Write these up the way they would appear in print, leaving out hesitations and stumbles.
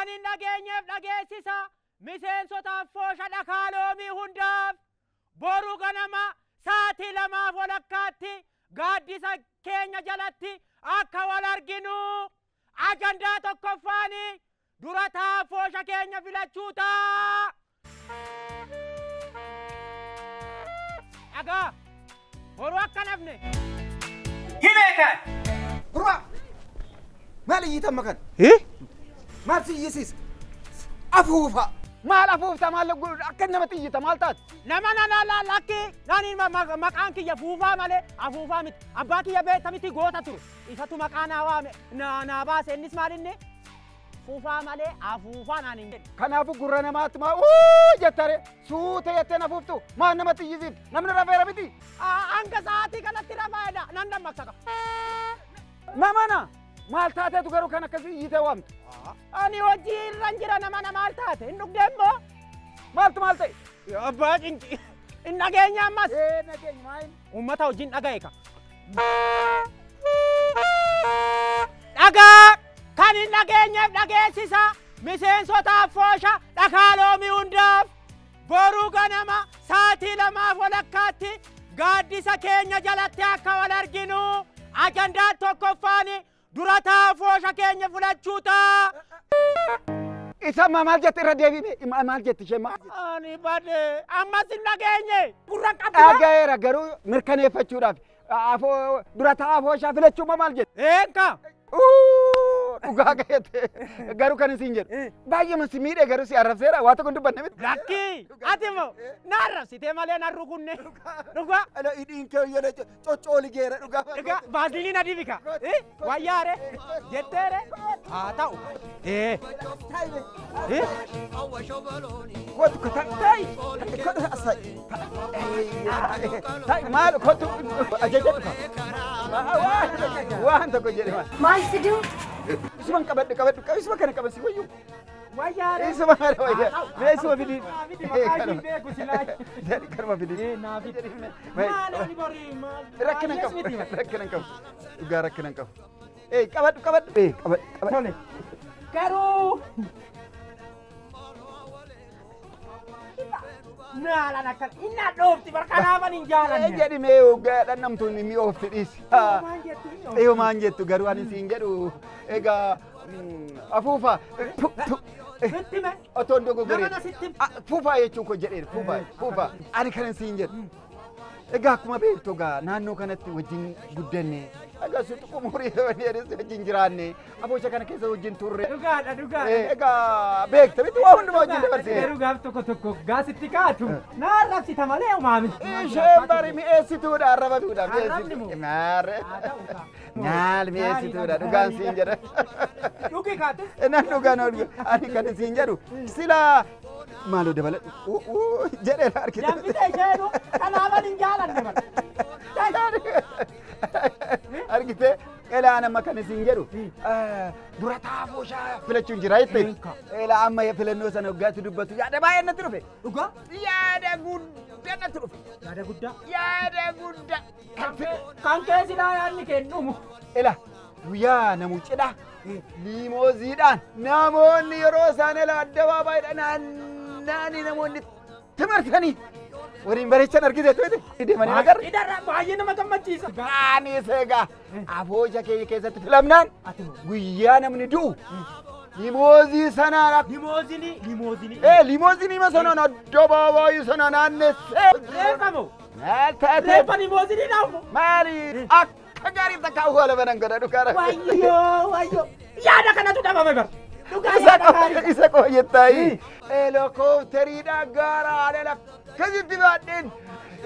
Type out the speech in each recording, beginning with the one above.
kanin nageenyeef dhageessisa miseensotaaf foosha dhakaaloomii hundaaf boru ganama sa'aatii 2 walakkaatti gaaddisa keenya jalatti akka wal arginu ajandaa tokkoffaani durataa foosha keenya filachuuta. Aga boru akka nafne hineeka Bura maal iyyita makan maal siyyisis afuufa maal afuufta maal akka namatti iyyita maal taat nama lakki nani maqaan kiyya fuufaa malee afuufaa miti abbaa kiyya beekta miti goota ture isatu maqaan waame naa baase innis maalinne fuufaa malee afuufaa naan hin jedhe kanaafu gurra namaatti maa jettare suute jettee afuuftu maal namatti iyyisit namni rafeera miti hanga sa'aatii kanatti rafaedha nan dammaqsaka namana maal taateetu garuu kan akkasii iyyitee waamtu ani hojii irran jira namana maal taate hin dhugdeemmoo maaltu maal ta'e abbaa cinqi hin dhageenya ammas nageenya maayin ummata hojiin dhaga'e ka dhagaa kan hin dhageenyeef dhageessisa miseensotaaf foosha dhakaaloomii hundaaf boruu ganama sa'aatii 2 walakkaatti gaaddisa keenya jalatti akka wal arginu ajandaa tokkoffaani durataa foosha keenya filachuuta. Isa maal jette irra deebiine maal jette ishee ani bade ammas hin dhageenye gurra qabdu dhagayeera garuu mirkaneeffachuudhaaf durataa fooshaa filachuu maal jette eenka dhugaa ga'eete garuu kan isin jedhu baay'ee si miidhe garuu si arrabseera waa tokko hin dubbanne miti lakki ati moo na arrabsitee malee na rukunne dhugaa alo hidhiin kee yele coccooli geera dhugaa baaziliin adibika wayyaare jetteere haa ta'u kotu tai maal kotu ajajatu waan tokko jedhe maal sidu isuma qabadhu isuma kana qabasi wayyu wayyaare isuma kana wayyaare mee isuma fidi maqaashi beeku silaa karma fidi naafi maal bori maal rakkinan qabu dhugaa rakkinan qabu qabadhu tole garuu naalan akkan inna dhoofti barkanaaman hin jaalanne jedhi mee hoggaadhaan namtuun mi oofti dhiisi eeyo maan jettu garuu ani siin jedhu egaa afuufa sittime otoon dogoggoree namana sittim fuufaa jechuun ko jedheen fuufaa ani kanan siin jedhu egaa akkuma beektu egaa naannoo kanatti wajjin guddanne egaa si xumurii wajjin jiraanne aboosha kana keessa wajjin turre dhugaadha egaa beekta miti waa hundumaa wajjin dabarsee dhugaaf tokko gaasitti kaatu na arrabsita malee umaami isheen bari mi'eessituudha arrabatuudha mi'eessitu nyaal mi'eessituudha dhugaan siin jedha dhugi kaatu nan dhugaan ani kan siin jedhu silaa maaloo dabaladhu jedheera argite jambite isheenu kanaaman hin jaalanne mala argite elaa nama kan isin jedhu durataa fooshaa filachuun jira jette elaa amma filannoo sana waggaatti dubbatu yaada baay'ee natti dhufe dhugaa yaada guddaa natti dhufe yaada guddaa kan keessilaa yaadni kennumu elaa guyyaa namu cidha liimooziidhaan namoonni yeroo isaan elaa addabaabaayidhaan naani namoonni timarsanii waliin bareechan argiteetu miti deemanii nagarra idarra baay'ee nama gammachiisa ani seegaa aboosha keenya keessatti filamnaan guyyaa namni du'u limoozii sanaan limoozini ma sanaan addabaabaayii sana naannessee reeffamu maal taate reeffa limoozini dhaamu maali akka gaarii takka awwaala banan godha dhugaara wayyoo yaada kanatu dhabame bar dhugaa isa qoyyettaayi helikooftariidha gaaraadha akkasitti baadheen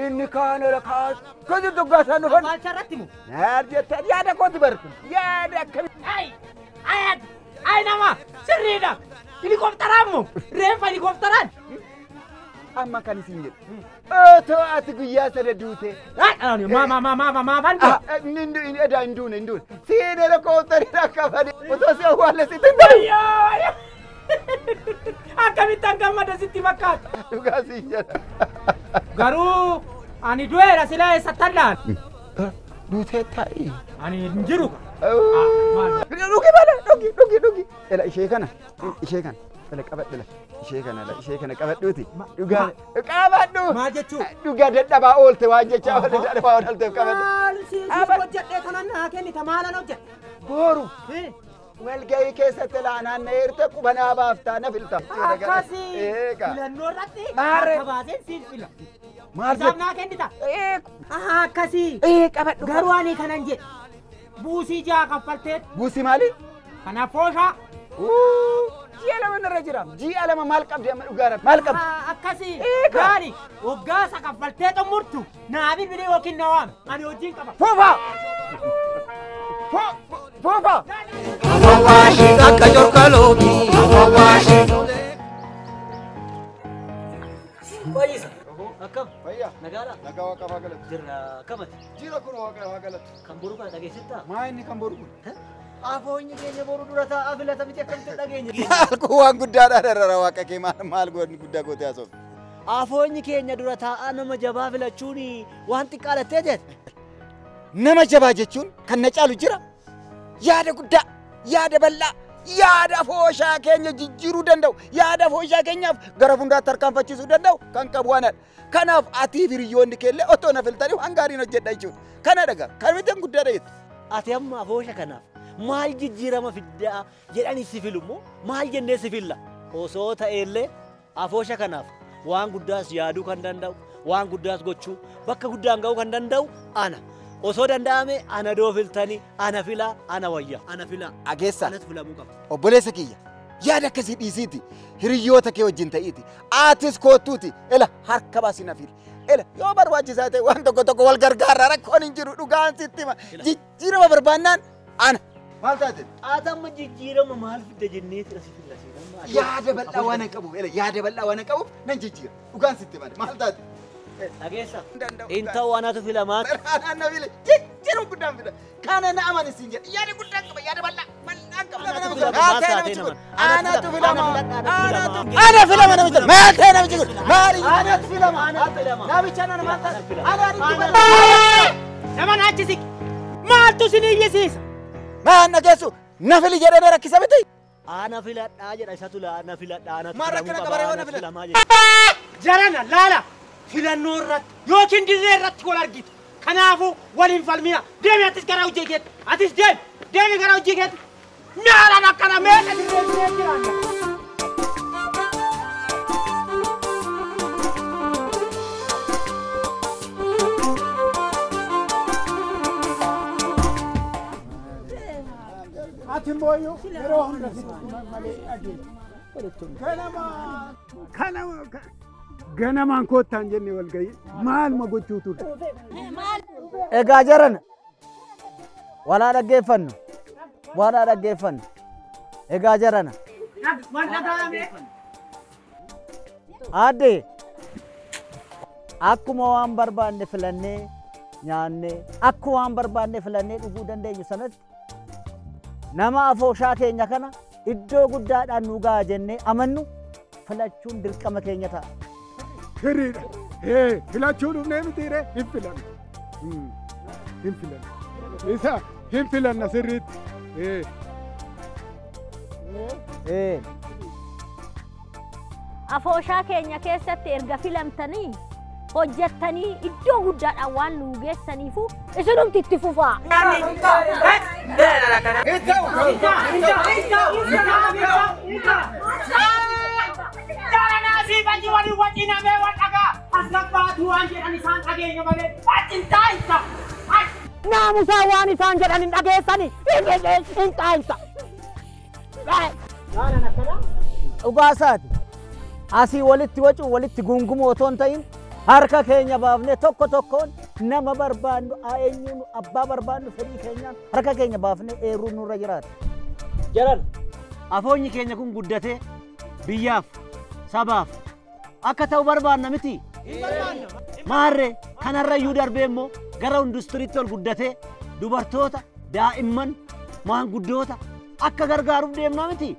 inni kaan akkasitti dhugaasaan dhufan maalcharratti mu naar jettaan yaada kooti barku yaada akkami ay nama sirriidha helikoophtaraan mu reeffa helikoophtaraan amma kan isin jedhu otoo ati guyyaa sana duute maafan hinduune siin helikooftariidha qabani otoo si awwaale sitti hin akkamittan gammada sitti fakkaata dhugaa siin jedha garuu ani du'eera silaa eessattan laan duutee ta'i ani hin jiru dhugi bala dhugi. Ela ishee kana ela qabadhu ishee kana la ishee kana qabadhuuti. Dhugaa qabadhu. Maal jechuu? Dhugaa dadhabaa oolte waan jechaa wal dadhabaa oolteef qabadhu. Maal siisi hojjedhee kanan naa kennita maalan hojjedhe? Boru. Walgahii keessatti laanaan na eerte qubanaa baaftaa na filta. Akkasii filannoo irratti Maarree. akka baaseen siin fila. Maal Isaaf naa kennita? Akkasii qabadhu. garuu ani kanan jedhe buusii jaha kaffalteet Buusii maali? kanaaf fooshaa Ji'a lama narra jira. Ji'a lama maal qabdi amma dhugaara? Maal qabdi? akkasii gaari waggaasa kaffaltee xumurtu naa bilbilee yookiin na waame ani hojiin qaba. Fuufa! Fuufa! Awawashi akka jorkalooti awawashi. Fayyisa. Akkam? Fayyaa. Nagaadha? Nagaa waaqa faa galatu. Jirra kamati? Jira kun waaqa faa galatu. Kan boruu kana dhageessittaa? Maa inni kan boru kun? Afoonyi keenya boruu dura taa'aa filata miti akkamitti dhageenya keenya? Maal kun waan guddaadhaa dharara waaqa kee maal godhan guddaa gootee haasofte? Afoonyi keenya dura taa'aa nama jabaa filachuun waan xiqqaalattee jeette? Nama jabaa jechuun kan na caalu jira. Yaada guddaa, yaada bal'aa, yaada fooshaa keenya jijjiiruu danda'u, yaada fooshaa keenyaaf gara fuulduratti tarkaanfachiisuu danda'u kan qabu waanadha. Kanaaf atii fi hiriyoonni keellee otoo na filtanii waan gaariin hojjedha jechuudha. Kana dhagaa, kan miti guddaadha jettu. Ati amma afoosha kanaaf maal jijjiirama fiddaa jedhanii si filummoo maal jennee si filla? Osoo ta'ellee afoosha kanaaf waan guddaas yaaduu kan danda'u, waan guddaas gochuu, bakka guddaan ga'uu kan danda'u ana. Osoo danda'ame ana doo filtanii, ana filaa, ana wayya, ana filaa. Ageessa. Anatu filamuu qaba. Obboleessa kiyya. Yaada akkasii dhiisiiti. Hiriyoota kee wajjin ta'iiti. Aatis koottuuti. Ela harka baasii na fili. Ela yoo barbaachisaa ta'e waan tokko wal gargaarraa rakkoon hin jiru dhugaan sitti hima. Jijjiirama barbaannaan ana. Maal taate? Atamma jijjiirama maal fidda jenneeti asii filla seenaa. Yaada bal'aa waan qabuuf, yaada bal'aa waan qabuuf nan jijjiira. Dhugaan sitti hima. Maal taate? Dhageessa. Inta waanatu filamaa. Anaan na file. Jijjiirama guddaan fida. Kana na amani siin jedha. Yaada guddaan qaba. Yaada bal'aa qaba. Anatu filama. Ana filama namicha. Maal ta'e namichi kun? Maali? Anatu filama. Namicha nana maal ta'e? Nama naachisi maaltu sin iyyisiisa? Maan dhageessu na fili jedhee rakkisa miti. Ana filadhaa jedha isatu ana filadhaa ana. Maal rakkina qabaree waan na fila? Jarana laala filannoo irratti yookiin dirree irratti wal argitu. Kanaafuu waliin falmina. Deemi atis gara hojii keetti. Atis deemi gara hojii keetti. Nyaalaan akkana meeshaa dirree jiraanna. Ati mboyo yeroo hunda malee dhageenya. Ganamaan koottaan jennee wal gahii maaluma gochuu ture. Egaa jarana walaa dhaggeeffannu. Walaa dhaggeeffannu. Egaa jarana. Aadde akkuma waan barbaanne filannee nyaannee akkuma waan barbaanne filannee dhuguu dandeenyu sanatti nama afooshaa keenya kana iddoo guddaadhaan nu ga'a jennee amannu filachuun dirqama keenya ta'a. Hiriidha. Filachuu dhufnee mitiire hin filanna. Hin filanna. Isa hin filanna sirriitti. Afooshaa keenya keessatti erga filamtanii hojjettanii iddoo guddaadhaan waan nu geessaniifu isinumti itti fufaa. Naamusaa waan isaan jedhan hin dhageessani hin taa'insa. Dhugaasaati. Asii walitti wacuu walitti gungumoo otoo hin ta'in harka keenya baafnee tokko tokkoon nama barbaannu eenyuun abbaa barbaannu fedhii keenyaan harka keenya baafnee eeruun nurra jiraata. Jaran afoonyi keenya kun guddatee biyyaaf sabaaf akka ta'u barbaanna miti. Maarree kanarrayyuu darbee immoo gara industiriitti ol guddatee dubartoota daa'imman maanguddoota akka gargaaruuf deemnaa miti.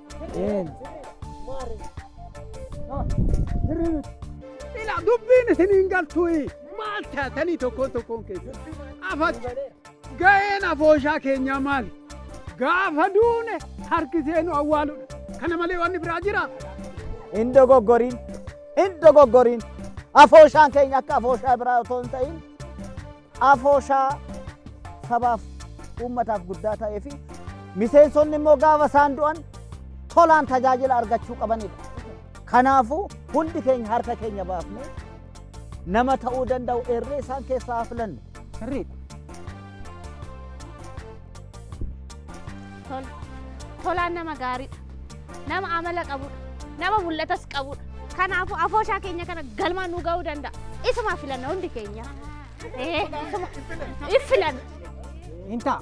Ila dubbiin isiniin galtuuyi maal taatanii tokkoon keessatti afat ga'een afooshaa keenyaa maali? gaafa duune harkisee nu awwaaludha. Kana malee wanni biraa jira. Indo goggorin. Afooshaan keenya akka afooshaa biraa otoo hin ta'in afooshaa sabaaf uummataaf guddaa ta'ee fi miseensonni immoo gaafa isaan du'an tolaan tajaajila argachuu qabanidha. Kanaafuu hundi keenya harka keenya baafnee nama ta'uu danda'u irree isaan keessaa filannu. Sirriidha. Tolaan nama gaariidha. Nama amala qabudha. Nama mul'atas qabudha. Kanaafuu afooshaa keenya kana galmaan nu ga'uu danda'a. Isuma filanna hundi keenya. Isuma filanna. Inta.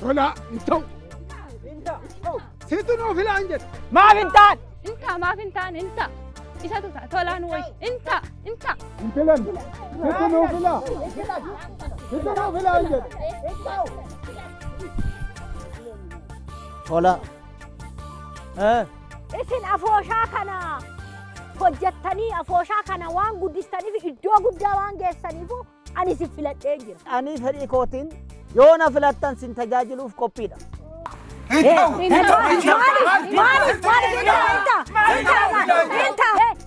Tola intau. Situ nuu filaan jedha. Maaf intaan. Maaf intaan. Isatu ta'a tolaan wayi. Inta. Intilan. Situ nuu filaan jedha. Tola. Isin afooshaa kana hojjettanii afooshaa kana waan guddistaniif iddoo guddaa waan geessaniif ani si filadhee jira. Ani fedhii kootiin yoo na filattan sin tajaajiluuf qophiidha.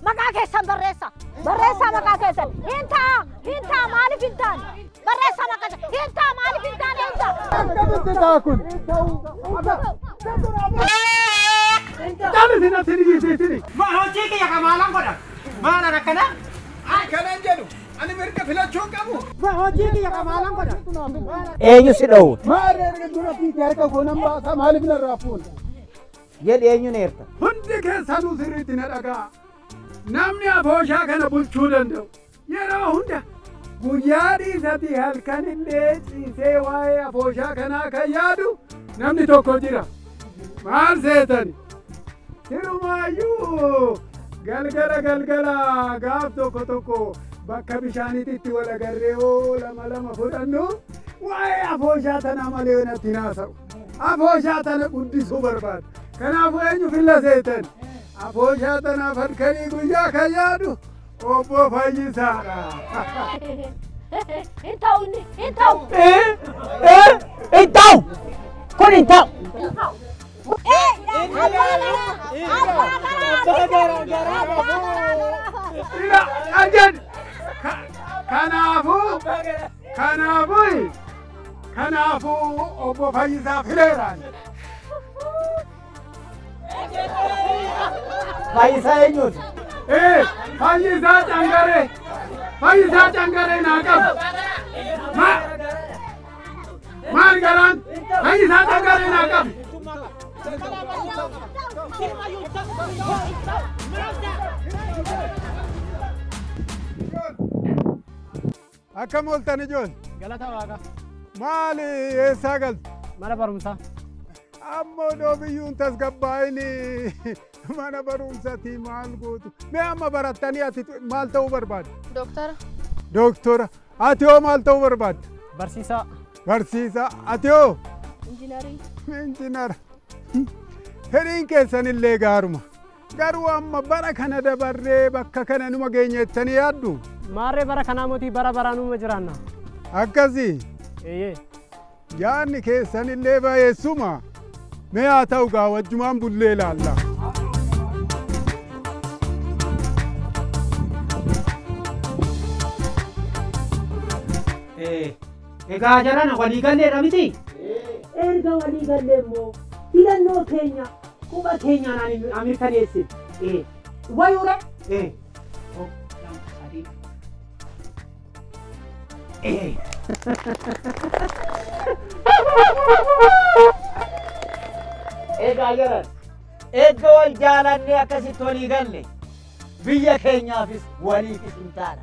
Maqaa keessan barreessa. Maqaa keessan. Hinta maaliif hintaan? Barreessa maqaa keessan. Hinta maaliif hintaan? Akkamitti ta'a kun? Taani sin asini giisitini. Hojii kiyya kamaalan godha. Maala rakkana? Kanan jedhu. Ani mirga filachuu qabu. Hojii kiyya kamaalan godha. Eenyu si dhowwu? Maali erga dura fiigee harka koonan baasa maaliif narraa fuula? Jedhi eenyuun eerta? Hundi keessanuu sirriitti na dhaga'a. Namni afooshaa kana bulchuu danda'u yeroo hunda guyyaa dhiisati halkan illee ciisee waa'ee afooshaa kanaa kan yaadu namni tokko jira. Maal seetani? Hirumaayyuu galgala gaaf tokko bakka bishaaniitti wal agarree lama fudhannu waa'ee afooshaa tana malee natti naasa'u. Afooshaa tana guddisuu barbaada. Kanaafuu eenyu filla seetan? Afooshaa tanaaf halkanii guyyaa kan yaadu obbo Fayyisaadha. Inta'u. Kun hin ta'u. Kanaafuu obbo Fayyisaa fileeraan. Fayyisaa eenyuuti? Fayyisaa Cangaree naa qabu. Maal garaan? Fayyisaa Cangaree naa qabu. Akkam ooltan ijoollee? Galata Waaqa. Maali eessaa galtu? Mana barumsaa. Ammoo doobiyyuun tasgabbaa'ini mana barumsaatii maal gootu? Mee amma barattanii ati maal ta'uu barbaadda? Dooktora. Ati hoo maal ta'uu barbaadda? Barsiisaa. Ati hoo? Injiinara. Fedhiin keessanillee gaaruma. Garuu amma bara kana dabarree bakka kana numa geenyettanii yaaddu? Maarree bara kanaa mootii bara baraanuma jiraanna. Akkasii? Yaadni keessanillee baay'eessuma. Mee haa ta'u gaa wajjumaan bullee ilaalla. Egaa jarana walii galleedha miti? Erga walii gallee immoo filannoo keenya quba keenyaan mirkaneessine. Wayuure? Egaa jaran eegga wal jaalannee akkasitti walii galle biyya keenyaafis waliifis hin taana.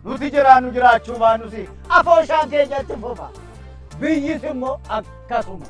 Nuti jiraannu jiraachuu baannus afooshaan keenyatti fufa. Biyyis immoo akkasuma.